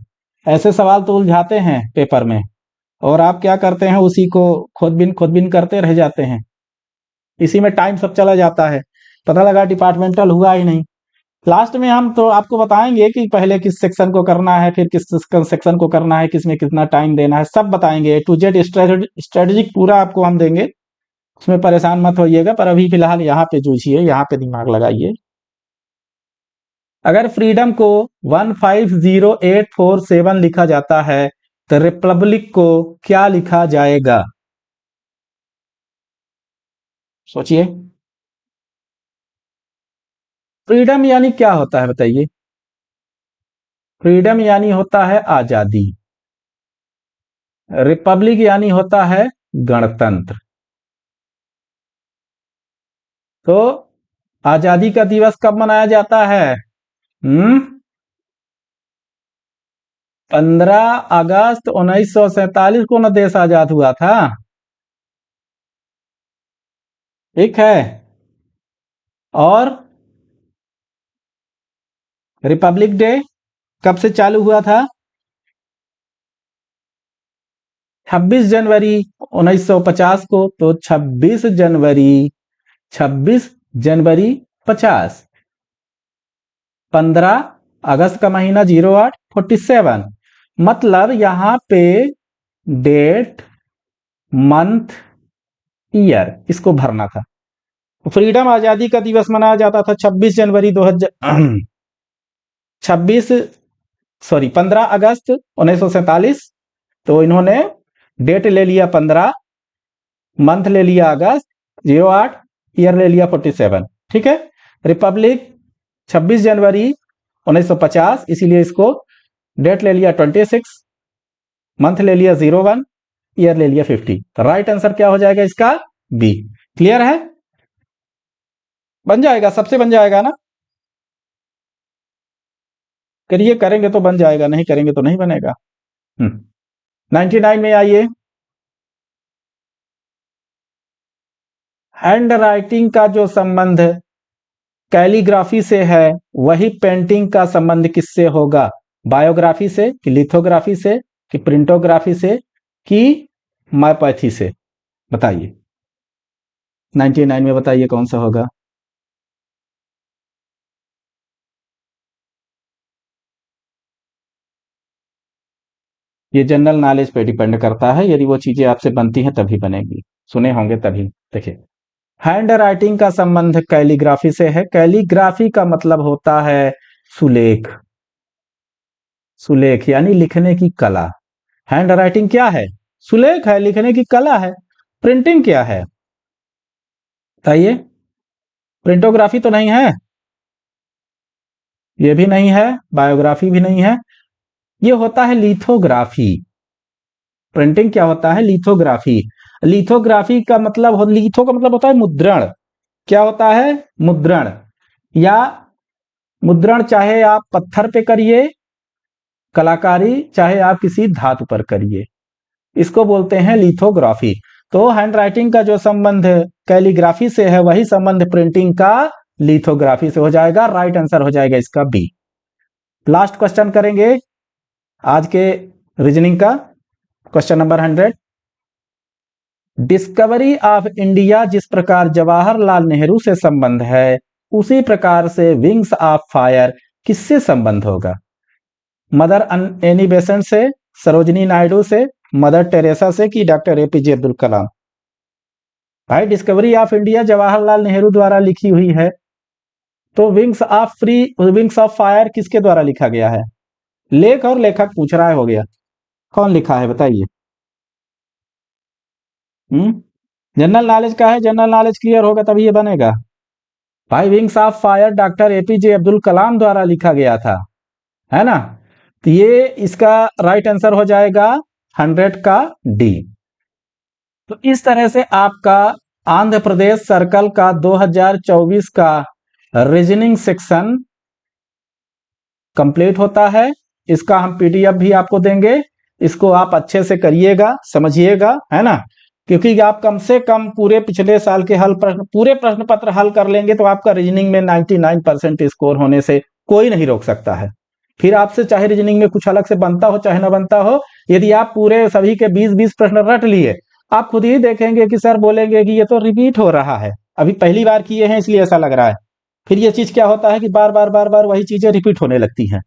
A: ऐसे सवाल तो उलझाते हैं पेपर में, और आप क्या करते हैं, उसी को खोदबीन खोदबीन करते रह जाते हैं। इसी में टाइम सब चला जाता है, पता लगा डिपार्टमेंटल हुआ ही नहीं। लास्ट में हम तो आपको बताएंगे कि पहले किस सेक्शन को करना है, फिर किस सेक्शन को करना है, किसमें कितना टाइम देना है, सब बताएंगे। टू जेड स्ट्रेटेजिक पूरा आपको हम देंगे, उसमें परेशान मत होइएगा। पर अभी फिलहाल यहाँ पे जूझिए, यहाँ पे दिमाग लगाइए। अगर फ्रीडम को 150847 लिखा जाता है तो रिपब्लिक को क्या लिखा जाएगा? सोचिए। फ्रीडम यानी क्या होता है बताइए? फ्रीडम यानी होता है आजादी, रिपब्लिक यानी होता है गणतंत्र। तो आजादी का दिवस कब मनाया जाता है? 15 अगस्त 1947 को न देश आजाद हुआ था। ठीक है। और रिपब्लिक डे कब से चालू हुआ था? 26 जनवरी 1950 को। तो 26 जनवरी 50। 15 अगस्त का महीना 0847। मतलब यहां पे डेट, मंथ, ईयर इसको भरना था। फ्रीडम आजादी का दिवस मनाया जाता था 26 जनवरी 2000 26 सॉरी 15 अगस्त 1947। तो इन्होंने डेट ले लिया 15, मंथ ले लिया अगस्त 08, ईयर ले लिया 47। ठीक है। रिपब्लिक 26 जनवरी 1950, इसीलिए इसको डेट ले लिया 26, मंथ ले लिया 01, ईयर ले लिया 50। तो राइट आंसर क्या हो जाएगा इसका? बी। क्लियर है? बन जाएगा, सबसे बन जाएगा ना। करिए, करेंगे तो बन जाएगा, नहीं करेंगे तो नहीं बनेगा। 99 में आइए। हैंड राइटिंग का जो संबंध कैलीग्राफी से है, वही पेंटिंग का संबंध किससे होगा? बायोग्राफी से कि लिथोग्राफी से कि प्रिंटोग्राफी से कि मायोपैथी से? बताइए 99 में, बताइए कौन सा होगा? ये जनरल नॉलेज पे डिपेंड करता है, यदि वो चीजें आपसे बनती हैं तभी बनेगी, सुने होंगे तभी। देखिए, हैंड राइटिंग का संबंध कैलीग्राफी से है। कैलीग्राफी का मतलब होता है सुलेख। सुलेख यानी लिखने की कला। हैंड राइटिंग क्या है? सुलेख है, लिखने की कला है। प्रिंटिंग क्या है बताइए? प्रिंटोग्राफी तो नहीं है, ये भी नहीं है, बायोग्राफी भी नहीं है। ये होता है लिथोग्राफी। प्रिंटिंग क्या होता है? लिथोग्राफी। लिथोग्राफी का मतलब, लिथो का मतलब होता है मुद्रण। क्या होता है? मुद्रण। या मुद्रण चाहे आप पत्थर पे करिए कलाकारी, चाहे आप किसी धातु पर करिए, इसको बोलते हैं लिथोग्राफी। तो हैंड राइटिंग का जो संबंध कैलीग्राफी से है, वही संबंध प्रिंटिंग का लिथोग्राफी से हो जाएगा। राइट आंसर हो जाएगा इसका बी। लास्ट क्वेश्चन करेंगे आज के रीजनिंग का, question number 100। Discovery of India जिस प्रकार जवाहरलाल नेहरू से संबंध है, उसी प्रकार से विंग्स ऑफ फायर किससे संबंध होगा? मदर एनी बेसेंट से, सरोजनी नायडू से, मदर टेरेसा से कि डॉक्टर एपीजे अब्दुल कलाम? भाई, discovery of India Jawaharlal Nehru द्वारा लिखी हुई है, तो विंग्स ऑफ फायर किसके द्वारा लिखा गया है? लेख और लेखक पूछ रहा है, हो गया। कौन लिखा है बताइए? जनरल नॉलेज का है, जनरल नॉलेज क्लियर होगा तभी ये बनेगा। भाई, wings of fire doctor APJ Abdul Kalam द्वारा लिखा गया था, है ना। तो ये इसका राइट आंसर हो जाएगा 100 का डी। तो इस तरह से आपका आंध्र प्रदेश सर्कल का 2024 का रीजनिंग सेक्शन कंप्लीट होता है। इसका हम पीडीएफ भी आपको देंगे, इसको आप अच्छे से करिएगा, समझिएगा, है ना। क्योंकि आप कम से कम पूरे पिछले साल के पूरे प्रश्न पत्र हल कर लेंगे तो आपका रीजनिंग में 99% स्कोर होने से कोई नहीं रोक सकता है। फिर आपसे चाहे रीजनिंग में कुछ अलग से बनता हो चाहे ना बनता हो, यदि आप पूरे सभी के 20-20 प्रश्न रट लिए, आप खुद ही देखेंगे कि सर बोलेंगे कि ये तो रिपीट हो रहा है। अभी पहली बार किए हैं इसलिए ऐसा लग रहा है। फिर ये चीज क्या होता है कि बार बार बार बार वही चीजें रिपीट होने लगती हैं,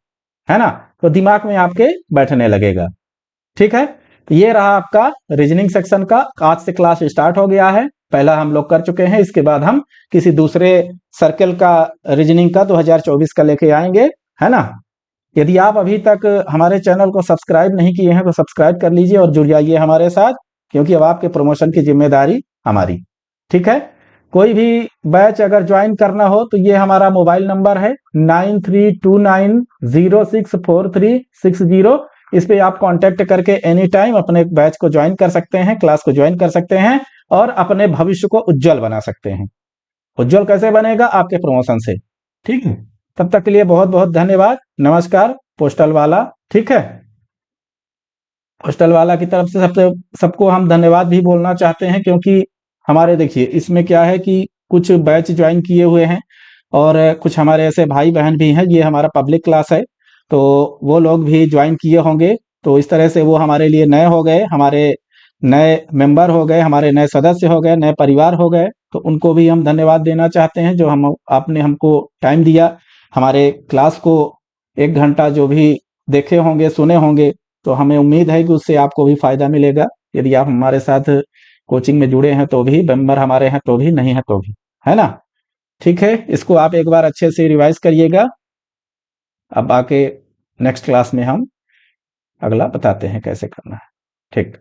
A: है ना, तो दिमाग में आपके बैठने लगेगा। ठीक है, तो ये रहा आपका रीजनिंग सेक्शन का। आज से क्लास स्टार्ट हो गया है, पहला हम लोग कर चुके हैं, इसके बाद हम किसी दूसरे सर्कल का रीजनिंग का 2024 का लेके आएंगे, है ना। यदि आप अभी तक हमारे चैनल को सब्सक्राइब नहीं किए हैं तो सब्सक्राइब कर लीजिए और जुड़ जाइए हमारे साथ, क्योंकि अब आपके प्रमोशन की जिम्मेदारी हमारी। ठीक है, कोई भी बैच अगर ज्वाइन करना हो तो ये हमारा मोबाइल नंबर है 9329064360। इस पे आप कांटेक्ट करके एनी टाइम अपने बैच को ज्वाइन कर सकते हैं, क्लास को ज्वाइन कर सकते हैं और अपने भविष्य को उज्जवल बना सकते हैं। उज्जवल कैसे बनेगा? आपके प्रमोशन से। ठीक है, तब तक के लिए बहुत बहुत धन्यवाद। नमस्कार पोस्टल वाला। ठीक है, पोस्टल वाला की तरफ से सबको हम धन्यवाद भी बोलना चाहते हैं, क्योंकि हमारे देखिए इसमें क्या है कि कुछ बैच ज्वाइन किए हुए हैं और कुछ हमारे ऐसे भाई बहन भी हैं। ये हमारा पब्लिक क्लास है तो वो लोग भी ज्वाइन किए होंगे, तो इस तरह से वो हमारे लिए नए हो गए, हमारे नए मेंबर हो गए, हमारे नए सदस्य हो गए, नए परिवार हो गए। तो उनको भी हम धन्यवाद देना चाहते हैं जो हम आपने हमको टाइम दिया, हमारे क्लास को 1 घंटा जो भी देखे होंगे, सुने होंगे। तो हमें उम्मीद है कि उससे आपको भी फायदा मिलेगा, यदि आप हमारे साथ कोचिंग में जुड़े हैं तो भी, मेंबर हमारे हैं तो भी, नहीं है तो भी, है ना। ठीक है, इसको आप एक बार अच्छे से रिवाइज करिएगा। अब आके नेक्स्ट क्लास में हम अगला बताते हैं कैसे करना है। ठीक।